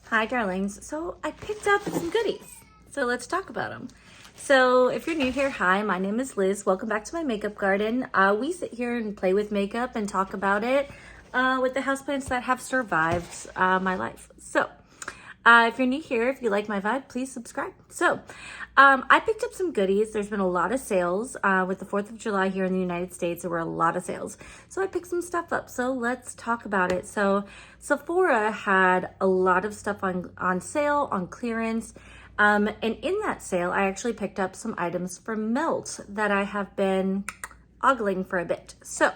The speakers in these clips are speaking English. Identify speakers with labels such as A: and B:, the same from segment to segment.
A: Hi darlings. So I picked up some goodies. So let's talk about them. So if you're new here, hi, my name is Liz. Welcome back to my makeup garden. We sit here and play with makeup and talk about it with the houseplants that have survived my life. So if you're new here, if you like my vibe, please subscribe. So I picked up some goodies. There's been a lot of sales with the 4th of July here in the United States. There were a lot of sales. So I picked some stuff up. So let's talk about it. So Sephora had a lot of stuff on sale, on clearance. And in that sale, I actually picked up some items from Melt that I have been ogling for a bit. So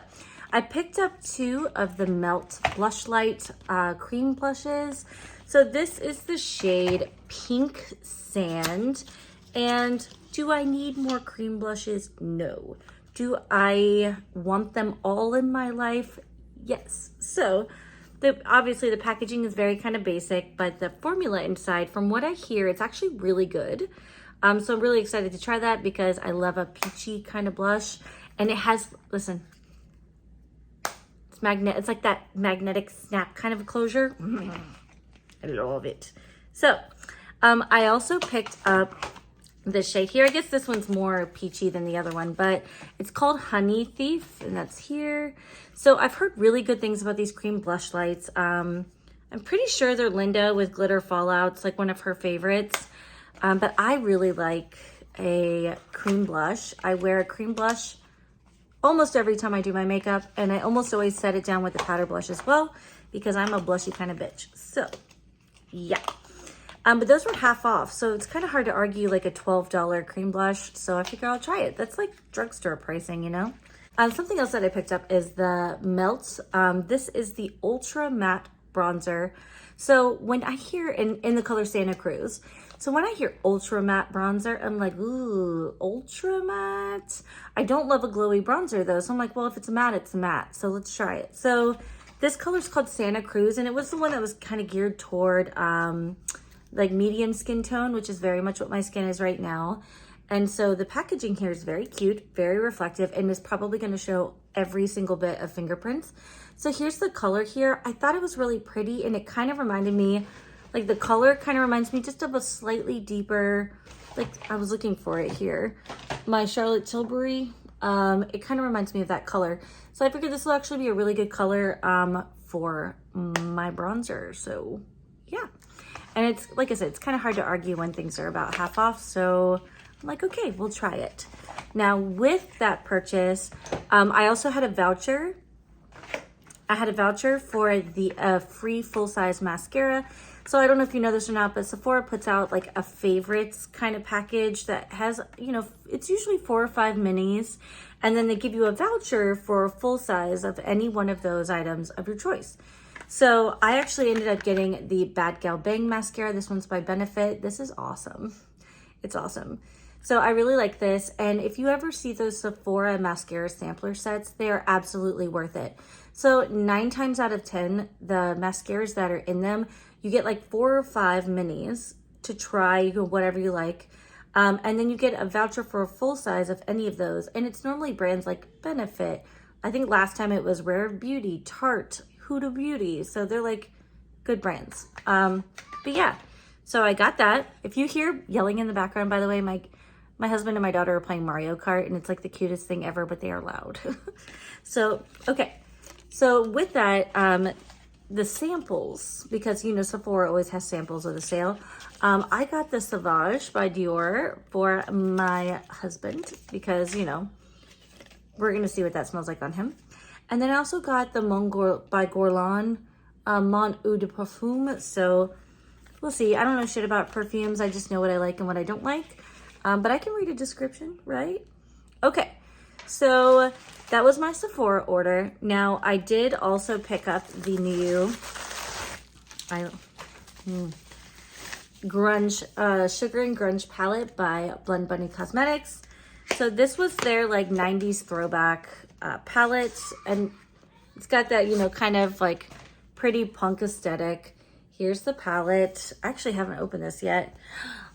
A: I picked up 2 of the Melt Blush Light cream blushes. So this is the shade Pink Sand. And do I need more cream blushes? No. Do I want them all in my life? Yes. So obviously the packaging is very kind of basic, but the formula inside, from what I hear, it's actually really good. So I'm really excited to try that because I love a peachy kind of blush. And it has, listen, it's like that magnetic snap kind of a closure. I love it. So I also picked up this shade here. I guess this one's more peachy than the other one, but it's called Honey Thief, and that's here. So I've heard really good things about these cream blush lights. I'm pretty sure they're Linda with Glitter Fallout's like one of her favorites. But I really like a cream blush. I wear a cream blush almost every time I do my makeup, and I almost always set it down with the powder blush as well because I'm a blushy kind of bitch. So yeah. But those were half off, so it's kind of hard to argue like a $12 cream blush, so I figure I'll try it. That's like drugstore pricing, you know? Something else that I picked up is the Melt. This is the Ultra Matte Bronzer. So when I hear, in the color Santa Cruz, so when I hear Ultra Matte Bronzer, I'm like, ooh, Ultra Matte? I don't love a glowy bronzer though, so I'm like, well, if it's a matte, it's a matte, so let's try it. So this color is called Santa Cruz, and it was the one that was kind of geared toward like medium skin tone, which is very much what my skin is right now. And so the packaging here is very cute, very reflective, and is probably going to show every single bit of fingerprints. So here's the color here. I thought it was really pretty, and it kind of reminded me, like the color kind of reminds me just of a slightly deeper, like I was looking for it here, my Charlotte Tilbury. It kind of reminds me of that color. So I figured this will actually be a really good color for my bronzer. So yeah. And it's, like I said, it's kind of hard to argue when things are about half off. So I'm like, okay, we'll try it. Now with that purchase, I also had a voucher. I had a voucher for the free full-size mascara. So I don't know if you know this or not, but Sephora puts out like a favorites kind of package that has, you know, it's usually 4 or 5 minis. And then they give you a voucher for a full size of any one of those items of your choice. So I actually ended up getting the Bad Gal Bang mascara. This one's by Benefit. This is awesome. It's awesome. So I really like this. And if you ever see those Sephora mascara sampler sets, they are absolutely worth it. So 9 times out of 10, the mascaras that are in them, you get like 4 or 5 minis to try. You go whatever you like. And then you get a voucher for a full size of any of those. And it's normally brands like Benefit. I think last time it was Rare Beauty, Tarte, Huda Beauty. So they're like good brands. But yeah, so I got that. If you hear yelling in the background, by the way, my husband and my daughter are playing Mario Kart, and it's like the cutest thing ever, but they are loud. So, okay. So with that, the samples, because you know Sephora always has samples of the sale. I got the Sauvage by Dior for my husband because, you know, we're going to see what that smells like on him. And then I also got the by Guerlain Mon Eau de Parfum. So we'll see. I don't know shit about perfumes. I just know what I like and what I don't like. But I can read a description, right? Okay. So that was my Sephora order. Now I did also pick up the new grunge Sugar and Grunge palette by Blend Bunny Cosmetics. So this was their like 90s throwback palette, and it's got that, you know, kind of like pretty punk aesthetic. Here's the palette. I actually haven't opened this yet.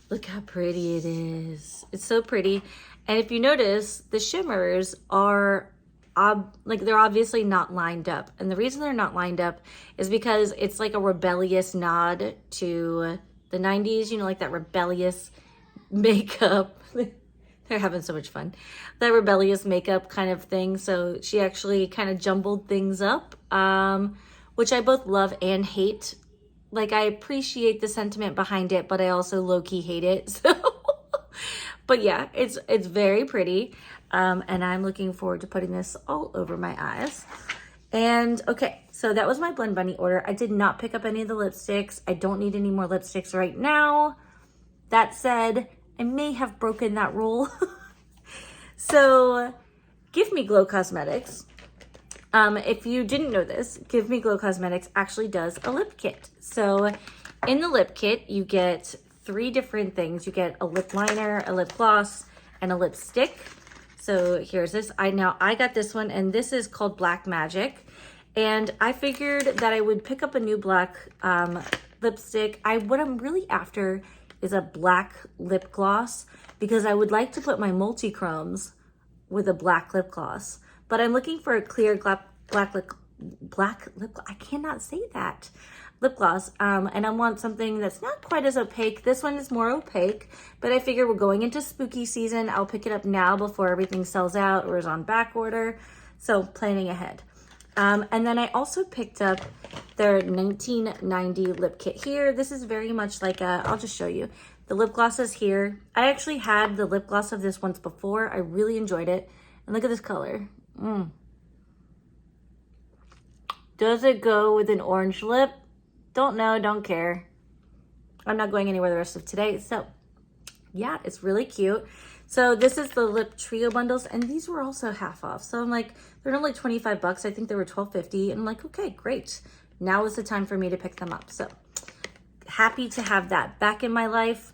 A: Look how pretty it is. It's so pretty. And if you notice, the shimmers are like they're obviously not lined up. And the reason they're not lined up is because it's like a rebellious nod to the 90s, you know, like that rebellious makeup. They're having so much fun. That rebellious makeup kind of thing. So she actually kind of jumbled things up, which I both love and hate. Like, I appreciate the sentiment behind it, but I also low-key hate it. So, but yeah, it's very pretty. And I'm looking forward to putting this all over my eyes. And okay, so that was my Blend Bunny order. I did not pick up any of the lipsticks. I don't need any more lipsticks right now. That said, I may have broken that rule. So Give Me Glow Cosmetics. If you didn't know this, Give Me Glow Cosmetics actually does a lip kit. So in the lip kit, you get 3 different things. You get a lip liner, a lip gloss, and a lipstick. So here's this. I got this one, and this is called Black Magic. And I figured that I would pick up a new black lipstick. What I'm really after is a black lip gloss, because I would like to put my multi-chromes with a black lip gloss. But I'm looking for a clear black lip I cannot say that. Lip gloss. And I want something that's not quite as opaque. This one is more opaque, but I figure we're going into spooky season. I'll pick it up now before everything sells out or is on back order. So planning ahead. And then I also picked up their 1990 lip kit here. This is very much like I'll just show you. The lip gloss is here. I actually had the lip gloss of this once before. I really enjoyed it. And look at this color. Does it go with an orange lip? Don't know, don't care. I'm not going anywhere the rest of today. So yeah, it's really cute. So this is the lip trio bundles, and these were also half off. So I'm like, they're only 25 bucks. I think they were $12.50. And I'm like, okay, great. Now is the time for me to pick them up. So happy to have that back in my life.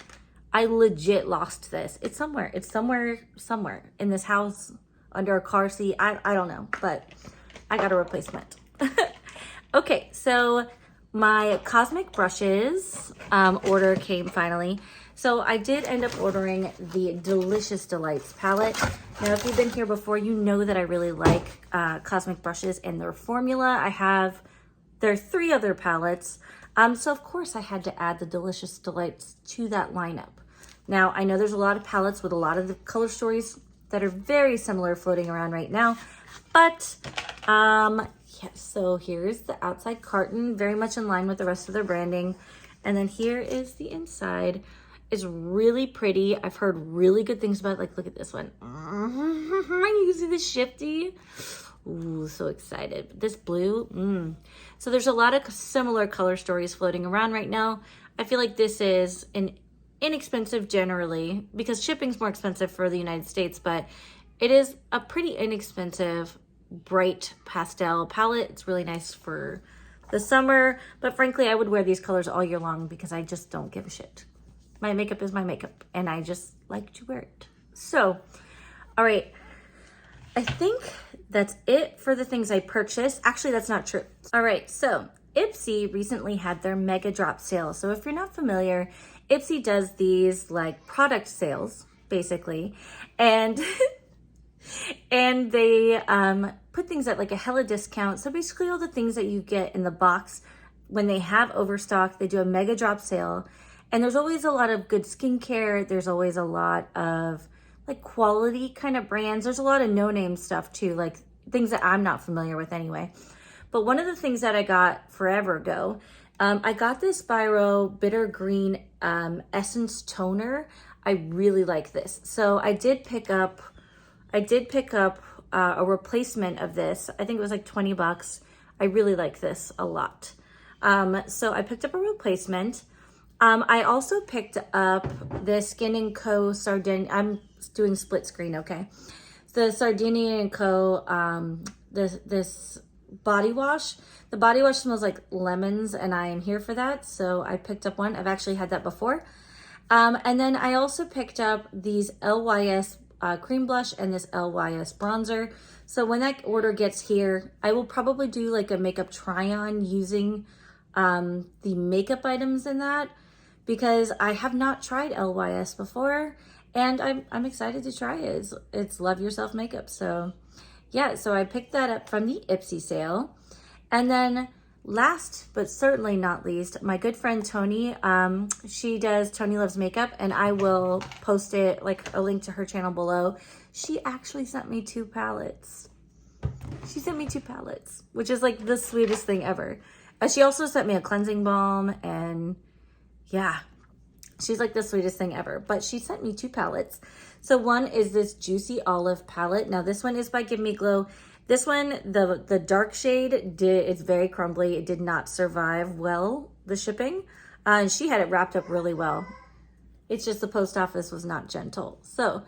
A: I legit lost this. It's somewhere. It's somewhere in this house, under a car seat. I don't know, but I got a replacement. Okay, so my Cosmic Brushes order came finally. So I did end up ordering the Delicious Delights palette. Now, if you've been here before, you know that I really like Cosmic Brushes and their formula. There are 3 other palettes. So of course I had to add the Delicious Delights to that lineup. Now, I know there's a lot of palettes with a lot of the color stories that are very similar floating around right now, but yeah, so here's the outside carton, very much in line with the rest of their branding. And then here is the inside. It's really pretty. I've heard really good things about it. Like, look at this one. You see the shifty? Ooh, so excited. This blue, So there's a lot of similar color stories floating around right now. I feel like this is an inexpensive generally, because shipping's more expensive for the United States, but it is a pretty inexpensive bright pastel palette. It's really nice for the summer, but frankly, I would wear these colors all year long because I just don't give a shit. My makeup is my makeup, and I just like to wear it. So, all right. I think that's it for the things I purchased. Actually, that's not true. All right, so Ipsy recently had their mega drop sale. So if you're not familiar, Ipsy does these like product sales, basically, and and they put things at like a hella discount. So basically all the things that you get in the box, when they have overstock, they do a mega drop sale. And there's always a lot of good skincare. There's always a lot of like quality kind of brands. There's a lot of no-name stuff too, like things that I'm not familiar with anyway. But one of the things that I got forever ago, I got this Biro Bitter Green Essence Toner. I really like this. So I did pick up a replacement of this. I think it was like 20 bucks. I really like this a lot. So I picked up a replacement. I also picked up the Skin & Co. Sardinia. I'm doing split screen, okay? The Sardinia & Co. This body wash. The body wash smells like lemons, and I am here for that. So I picked up one. I've actually had that before. And then I also picked up these LYS cream blush and this LYS bronzer. So when that order gets here, I will probably do like a makeup try-on using the makeup items in that, because I have not tried LYS before, and I'm excited to try it. It's Love Yourself makeup. So yeah, so I picked that up from the Ipsy sale. And then last but certainly not least, my good friend Tony, she does Tony Loves Makeup, and I will post it, like a link to her channel below. She actually sent me 2 palettes. She sent me 2 palettes, which is like the sweetest thing ever. She also sent me a cleansing balm, and yeah, she's like the sweetest thing ever. But she sent me 2 palettes. So one is this Juicy Olive palette. Now this one is by Give Me Glow. This one, the dark shade, it's very crumbly. It did not survive well, the shipping. And she had it wrapped up really well. It's just the post office was not gentle. So,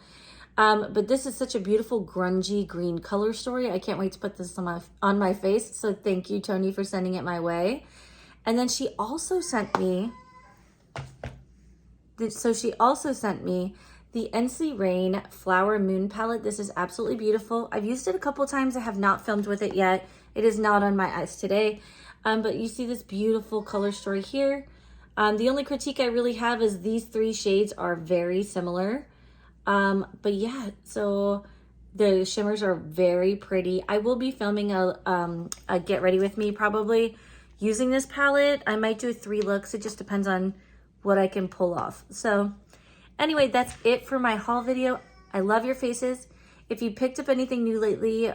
A: but this is such a beautiful grungy green color story. I can't wait to put this on my face. So thank you, Tony, for sending it my way. And then she also sent me, the NC Rain Flower Moon palette. This is absolutely beautiful. I've used it a couple times. I have not filmed with it yet. It is not on my eyes today. But you see this beautiful color story here. The only critique I really have is these 3 shades are very similar. But yeah, so the shimmers are very pretty. I will be filming a get ready with me probably using this palette. I might do 3 looks. It just depends on what I can pull off. So anyway, that's it for my haul video. I love your faces. If you picked up anything new lately,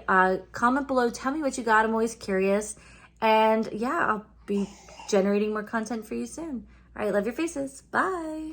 A: comment below. Tell me what you got. I'm always curious. And yeah, I'll be generating more content for you soon. All right, love your faces. Bye.